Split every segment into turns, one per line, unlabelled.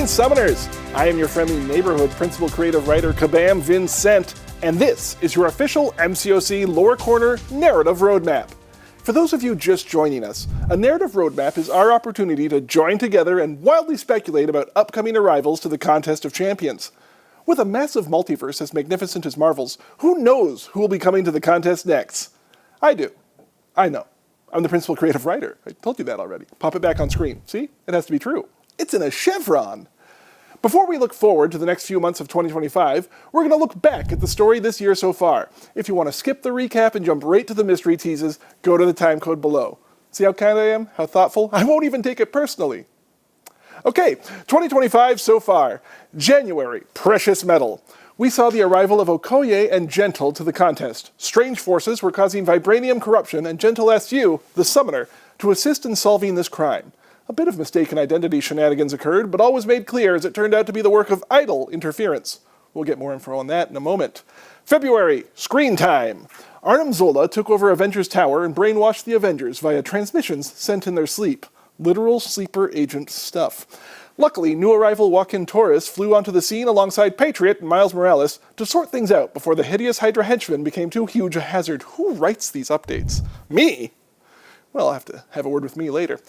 Greetings, Summoners! I am your friendly neighborhood principal creative writer, Kabam Vincent, and this is your official MCOC Lore Corner Narrative Roadmap. For those of you just joining us, a narrative roadmap is our opportunity to join together and wildly speculate about upcoming arrivals to the Contest of Champions. With a massive multiverse as magnificent as Marvel's, who knows who will be coming to the contest next? I do. I know. I'm the principal creative writer. I told you that already. Pop it back on screen. See? It has to be true. It's in a chevron. Before we look forward to the next few months of 2025, we're going to look back at the story this year so far. If you want to skip the recap and jump right to the mystery teases, go to the timecode below. See how kind I am? How thoughtful? I won't even take it personally. Okay, 2025 so far. January, Precious Metal. We saw the arrival of Okoye and Gentle to the contest. Strange forces were causing vibranium corruption, and Gentle asked you, the summoner, to assist in solving this crime. A bit of mistaken identity shenanigans occurred, but all was made clear as it turned out to be the work of idle interference. We'll get more info on that in a moment. February, Screen Time. Arnim Zola took over Avengers Tower and brainwashed the Avengers via transmissions sent in their sleep. Literal sleeper agent stuff. Luckily, new arrival Joaquin Torres flew onto the scene alongside Patriot and Miles Morales to sort things out before the hideous Hydra henchmen became too huge a hazard. Who writes these updates? Me? Well, I'll have to have a word with me later.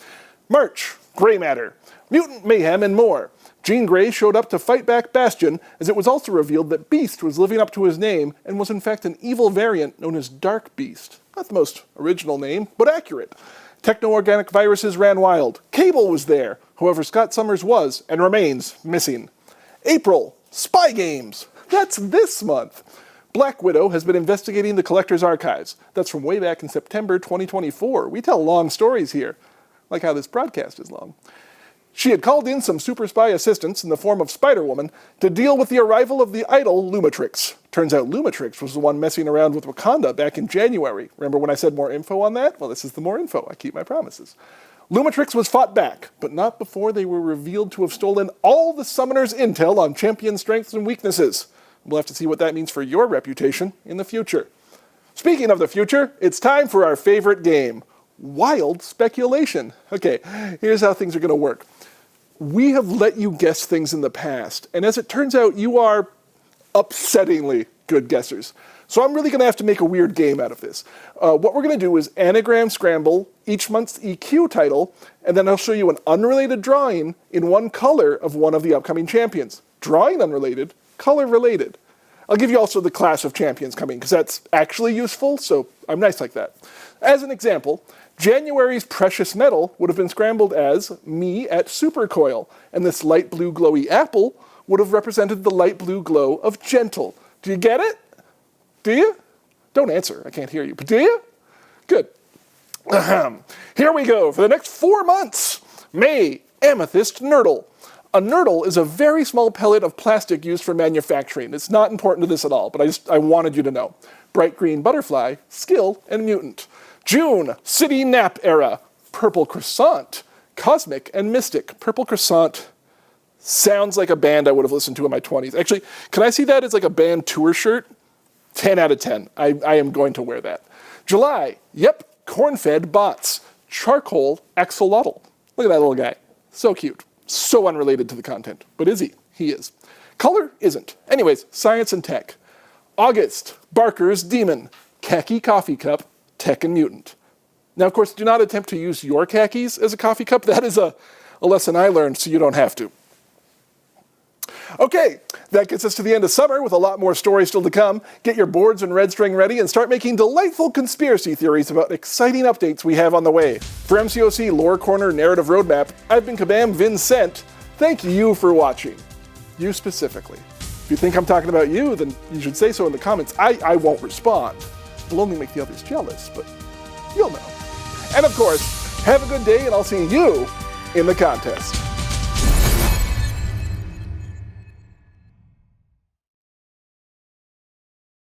March, Grey Matter, Mutant Mayhem, and more. Jean Grey showed up to fight back Bastion, as it was also revealed that Beast was living up to his name and was in fact an evil variant known as Dark Beast. Not the most original name, but accurate. Techno-organic viruses ran wild. Cable was there. However, Scott Summers was, and remains, missing. April, Spy Games. That's this month. Black Widow has been investigating the Collector's Archives. That's from way back in September 2024. We tell long stories here, like how this broadcast is long. She had called in some super spy assistants in the form of Spider-Woman to deal with the arrival of the idol Lumatrix. Turns out Lumatrix was the one messing around with Wakanda back in January. Remember when I said more info on that? Well, this is the more info. I keep my promises. Lumatrix was fought back, but not before they were revealed to have stolen all the summoners' intel on champion strengths and weaknesses. We'll have to see what that means for your reputation in the future. Speaking of the future, it's time for our favorite game, Wild Speculation. Okay, here's how things are going to work. We have let you guess things in the past, and as it turns out, you are upsettingly good guessers. So I'm really going to have to make a weird game out of this. What we're going to do is anagram scramble each month's EQ title, and then I'll show you an unrelated drawing in one color of one of the upcoming champions. Drawing unrelated, color related. I'll give you also the class of champions coming, because that's actually useful, so I'm nice like that. As an example, January's Precious Metal would have been scrambled as me at Supercoil, and this light blue glowy apple would have represented the light blue glow of Gentle. Do you get it? Do you? Don't answer, I can't hear you, but do you? Good. Here we go, for the next 4 months. May, Amethyst Nurdle. A nurdle is a very small pellet of plastic used for manufacturing. It's not important to this at all, but I wanted you to know. Bright green butterfly, skill, and mutant. June, City Nap Era. Purple Croissant, Cosmic and Mystic. Purple Croissant sounds like a band I would have listened to in my 20s. Actually, can I see that as like a band tour shirt? 10 out of 10. I am going to wear that. July, yep, Corn-Fed Bots. Charcoal Axolotl. Look at that little guy. So cute. So unrelated to the content. But is he? He is. Color isn't. Anyways, science and tech. August, Barker's Demon. Khaki Coffee Cup, Tech and Mutant. Now, of course, do not attempt to use your khakis as a coffee cup. That is a lesson I learned, so you don't have to. Okay, that gets us to the end of summer with a lot more stories still to come. Get your boards and red string ready and start making delightful conspiracy theories about exciting updates we have on the way. For MCOC Lore Corner Narrative Roadmap, I've been Kabam Vincent. Thank you for watching. You specifically. If you think I'm talking about you, then you should say so in the comments. I won't respond. It'll only make the others jealous, but you'll know. And of course, have a good day, and I'll see you in the contest.